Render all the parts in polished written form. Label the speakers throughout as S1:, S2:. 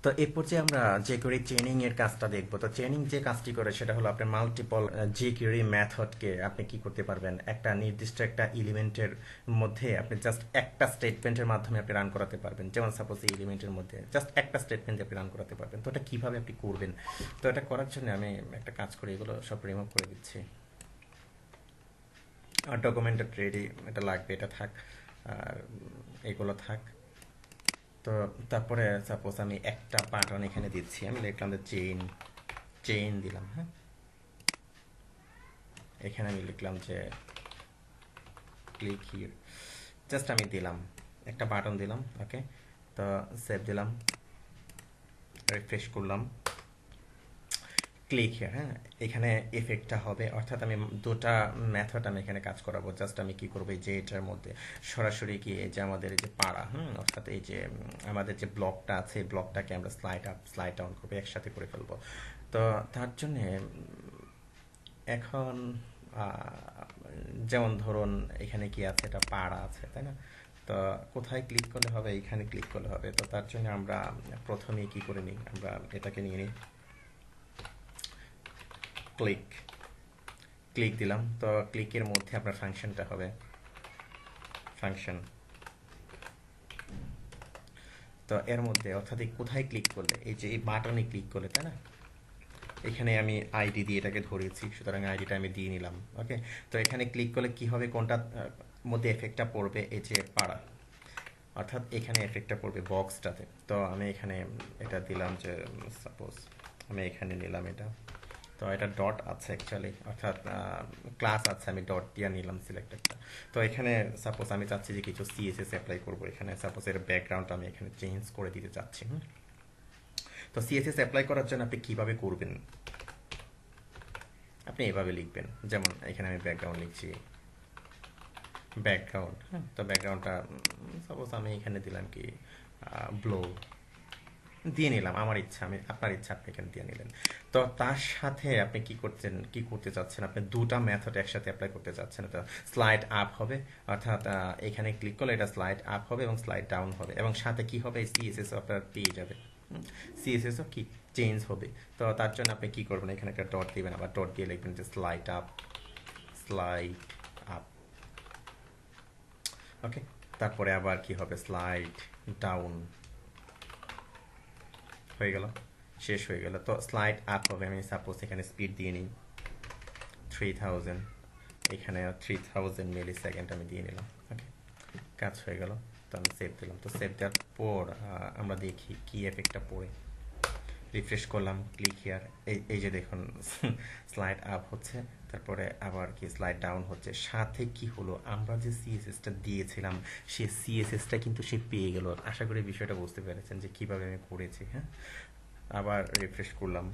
S1: তো এরপর যে আমরা যে query চেইনিং এর কাজটা দেখবো, তো চেইনিং যে কাজটি করে সেটা হলো আপনার মাল্টিপল যে query মেথডকে আপনি কি করতে পারবেন, একটা নির্দিষ্ট একটা এলিমেন্টের মধ্যে আপনি জাস্ট একটা স্টেটমেন্টের মাধ্যমে আপনি রান করাতে পারবেন। যেমন সাপোজ এই এলিমেন্টের মধ্যে জাস্ট একটা স্টেটমেন্ট আপনি রান করাতে পারবেন। তো এটা কিভাবে আপনি করবেন, তো এটা করার জন্য আমি একটা কাজ করি, এগুলো সব রিমুভ করে দিচ্ছি। আর ডকুমেন্টেড রেডি এটা লাগবে, এটা থাক, আর এগুলো থাক। তো তারপরে সাপোজ আমি একটা প্যাটার্ন এখানে দিচ্ছি, আমি লিখলাম যে চেইন, চেইন দিলাম। হ্যাঁ, এখানে আমি লিখলাম যে ক্লিক হিয়ার, জাস্ট আমি দিলাম একটা বাটন দিলাম। ওকে, তো সেভ দিলাম, রিফ্রেশ করলাম, ক্লিক হিয়ার। হ্যাঁ, এখানে এফেক্টটা হবে, অর্থাৎ আমি দুটা মেথড আমি এখানে কাজ করাবো। জাস্ট আমি কি করবো, এই যে এটার মধ্যে সরাসরি কি এই যে আমাদের এই যে পাড়া, অর্থাৎ এই যে আমাদের যে ব্লকটা আছে, এই ব্লকটাকে আমরা স্লাইড আপ স্লাইড ডাউন করবো, একসাথে করে ফেলবো। তো তার জন্যে এখন যেমন ধরুন এখানে কি আছে, এটা পাড়া আছে, তাই না? তো কোথায় ক্লিক করলে হবে, এখানে ক্লিক করলে হবে। তো তার জন্য আমরা প্রথমে কি করে নিই, আমরা এটাকে নিয়ে নিই, ক্লিক, ক্লিক দিলাম। তো ক্লিকের মধ্যে আপনার ফাংশনটা হবে ফাংশন। তো এর মধ্যে অর্থাৎ এই কোথায় ক্লিক করলে, এই যে এই বাটনে ক্লিক করলে, তাই না? এখানে আমি আইডি দিয়ে এটাকে ধরেছি, সুতরাং আইডিটা আমি দিয়ে নিলাম। ওকে, তো এখানে ক্লিক করলে কি হবে, কোনটা মধ্যে এফেক্টটা পড়বে, এই যে পাড়া, অর্থাৎ এখানে এফেক্টটা পড়বে বক্সটাতে। তো আমি এখানে এটা দিলাম যে সাপোজ আমি এখানে নিলাম এটা। তো এটা ডট আছে অ্যাকচুয়ালি, অর্থাৎ ক্লাস আছে, আমি ডট দিয়ে নিলাম সিলেক্ট একটা। তো এখানে সাপোজ আমি চাচ্ছি যে কিছু সিএসএস অ্যাপ্লাই করবো, এখানে সাপোজ এর ব্যাকগ্রাউন্ডটা আমি এখানে চেঞ্জ করে দিতে চাচ্ছি। তো সিএসএস অ্যাপ্লাই করার জন্য আপনি কিভাবে করবেন, আপনি এভাবে লিখবেন। যেমন এখানে আমি ব্যাকগ্রাউন্ড লিখছি, ব্যাকগ্রাউন্ড। হ্যাঁ, তো ব্যাকগ্রাউন্ডটা সাপোজ আমি এখানে দিলাম কি ব্লো দিয়ে নিলাম, আমার ইচ্ছা, আমি আপনার ইচ্ছা আপনি এখানে দিয়ে নিলেন। তো তার সাথে আপনি কি করছেন, কি করতে চাচ্ছেন, আপনি দুটা মেথড একসাথে অ্যাপ্লাই করতে চাচ্ছেন। এটা স্লাইড আপ হবে, অর্থাৎ এখানে ক্লিক করলে এটা স্লাইড আপ হবে এবং স্লাইড ডাউন হবে, এবং সাথে কি হবে, সিএসএস আপনার পেয়ে যাবে, সিএসএস ও কি চেঞ্জ হবে। তো তার জন্য আপনি কি করবেন, এখানে একটা ডট দিবেন, আবার ডট দিয়ে লিখবেন যে স্লাইড আপ, স্লাইড আপ। ওকে, তারপরে আবার কি হবে, স্লাইড ডাউন, হয়ে গেল, শেষ হয়ে গেল। তো স্লাইড আপ হবে, আমি সাপোজ এখানে স্পিড দিয়ে নিই 3000, এখানে 3000 মিলি সেকেন্ড আমি দিয়ে নিলাম। ওকে, কাজ হয়ে গেল। তো আমি সেভ দিলাম। তো সেভ দেওয়ার পর আমরা দেখি কি এফেক্টটা পড়ে, রিফ্রেশ করলাম, ক্লিক হিয়ার, এই যে দেখুন স্লাইড আপ হচ্ছে, তারপরে আবার কি স্লাইড ডাউন হচ্ছে। সাথে কি হলো, আমরা যে সিএসএসটা দিয়েছিলাম সেই সিএসএসটা কিন্তু সে পেয়ে গেল। আশা করি বিষয়টা বুঝতে পেরেছেন যে কিভাবে আমি করেছি। হ্যাঁ, আবার রিফ্রেশ করলাম,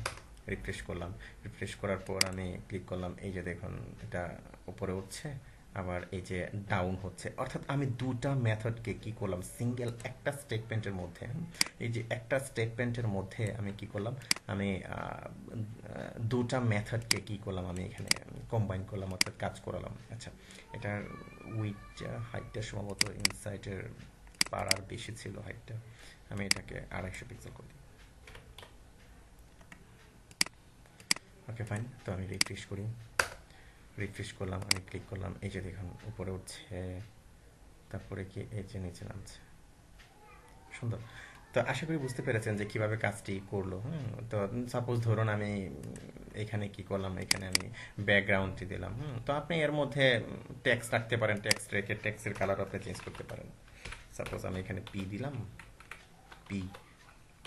S1: রিফ্রেশ করলাম, রিফ্রেশ করার পর আমি ক্লিক করলাম, এই যে দেখুন এটা উপরে উঠছে, আবার এই যে ডাউন হচ্ছে। অর্থাৎ আমি দুটা মেথডকে কি করলাম, সিঙ্গেল একটা স্টেটমেন্টের মধ্যে, এই যে একটা স্টেটমেন্টের মধ্যে আমি কি করলাম, আমি দুটা মেথডকে কি করলাম, আমি এখানে কম্বাইন করলাম, অর্থাৎ কাজ করালাম। আচ্ছা, এটার উইথ হাইটটা সম্ভবত ইনসাইটের পাড়ার বেশি ছিল হাইটটা, আমি এটাকে 250 পিক্সেল করি। ওকে ফাইন, তো আমি রিফ্রেশ করি, রিফ্রেশ করলাম, আমি ক্লিক করলাম, এই যে দেখুন উপরে উঠছে, তারপরে কি এই যে নিচে নামছে, সুন্দর। তো আশা করি বুঝতে পেরেছেন যে কিভাবে কাজটি করলো। তো সাপোজ ধরুন আমি এখানে কি করলাম, এখানে আমি ব্যাকগ্রাউন্ডটি দিলাম। তো আপনি এর মধ্যে টেক্সট রাখতে পারেন, টেক্সট রেখে টেক্সটের কালার আপনি চেঞ্জ করতে পারেন। সাপোজ আমি এখানে পি দিলাম, পি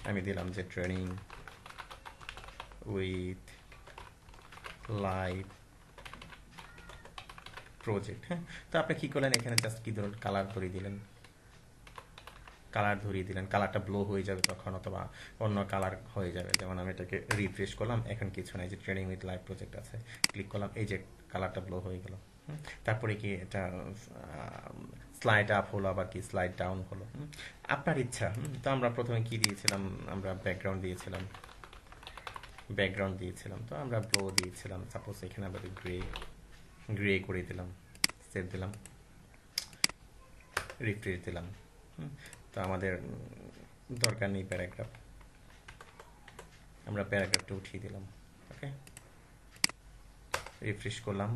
S1: আমি দিলাম যে ট্রেনিং উইথ লাইভ প্রজেক্ট। হ্যাঁ, তো আপনি কি করলেন, এখানে জাস্ট কি ধরুন কালার ধরিয়ে দিলেন, কালার ধরিয়ে দিলেন, কালারটা ব্লো হয়ে যাবে তখন, অথবা অন্য কালার হয়ে যাবে। যেমন আমি এটাকে রিফ্রেশ করলাম, এখন কিছু নাই, যে ট্রেনিং উইথ লাইভ প্রজেক্ট আছে, ক্লিক করলাম, এই যে কালারটা ব্লো হয়ে গেল। তারপরে কি এটা স্লাইড আপ হলো, আবার কি স্লাইড ডাউন হলো, আপনার ইচ্ছা। তো আমরা প্রথমে কি দিয়েছিলাম, আমরা ব্যাকগ্রাউন্ড দিয়েছিলাম, ব্যাকগ্রাউন্ড দিয়েছিলাম, তো আমরা ব্লো দিয়েছিলাম, সাপোজ এখানে আবার গ্রে, গ্রে করে দিলাম, সেভ দিলাম, রিফ্রেশ দিলাম। তো আমাদের দরকার নেই প্যারাগ্রাফ, আমরা প্যারাগ্রাফটা উঠিয়ে দিলাম। ওকে, রিফ্রেশ করলাম,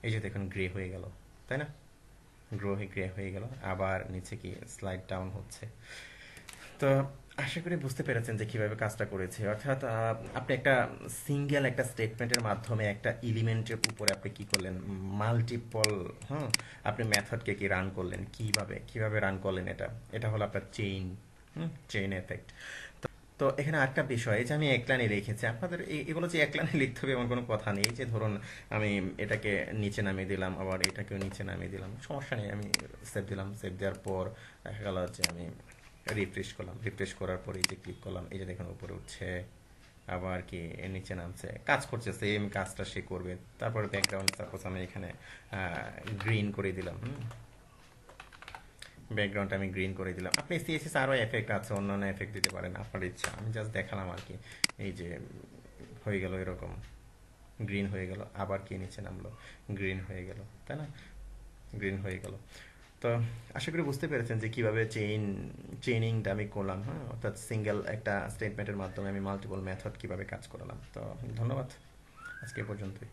S1: এই যে দেখুন গ্রে হয়ে গেল, তাই না? গ্রে হয়ে গেল। আবার নিচে কি স্লাইড ডাউন হচ্ছে। তো আশা করি বুঝতে পেরেছেন যে কিভাবে কাজটা করেছে। অর্থাৎ আপনি একটা সিঙ্গেল একটা স্টেটমেন্টের মাধ্যমে একটা এলিমেন্টের উপরে আপনি কি করলেন, মাল্টিপল, হ্যাঁ, আপনি মেথডকে কি রান করলেন, কিভাবে রান করলেন, এটা হলো আপনার চেইন এফেক্ট। তো এখানে আরেকটা বিষয়, এই যে আমি এক লাইনে লিখেছি, আপনাদের এগুলো যে এক লাইনে লিখতে হবে এমন কোনো কথা নেই। যে ধরুন আমি এটাকে নিচে নামিয়ে দিলাম, আবার এটাকেও নিচে নামিয়ে দিলাম, সমস্যা নেই। আমি সেভ দিলাম, সেভ দেওয়ার পর দেখা গেল যে আমি রিফ্রেশ করলাম, রিফ্রেশ করার পর এই যে ক্লিক করলাম, এই যে দেখুন উপরে উঠছে, আবার কি এর নিচে নামছে, কাজ করছে, সেম কাজটা সে করবে। তারপর ব্যাকগ্রাউন্ড সাপোজ আমি এখানে গ্রিন করে দিলাম, ব্যাকগ্রাউন্ড আমি গ্রিন করে দিলাম। আপনি সিএসএস আরও এফেক্ট আছে, অন্যান্য এফেক্ট দিতে পারেন আপনার ইচ্ছা, আমি জাস্ট দেখালাম আর কি। এই যে হয়ে গেল এরকম, গ্রিন হয়ে গেল, আবার কি নিচে নামলো, গ্রিন হয়ে গেল, তাই না? গ্রিন হয়ে গেল। তো আশা করি বুঝতে পেরেছেন যে কিভাবে চেইনিংটা আমি করলাম, হ্যাঁ, অর্থাৎ সিঙ্গেল একটা স্টেটমেন্টের মাধ্যমে আমি মাল্টিপল মেথড কিভাবে কাজ করালাম। তো ধন্যবাদ, আজকে এ পর্যন্তই।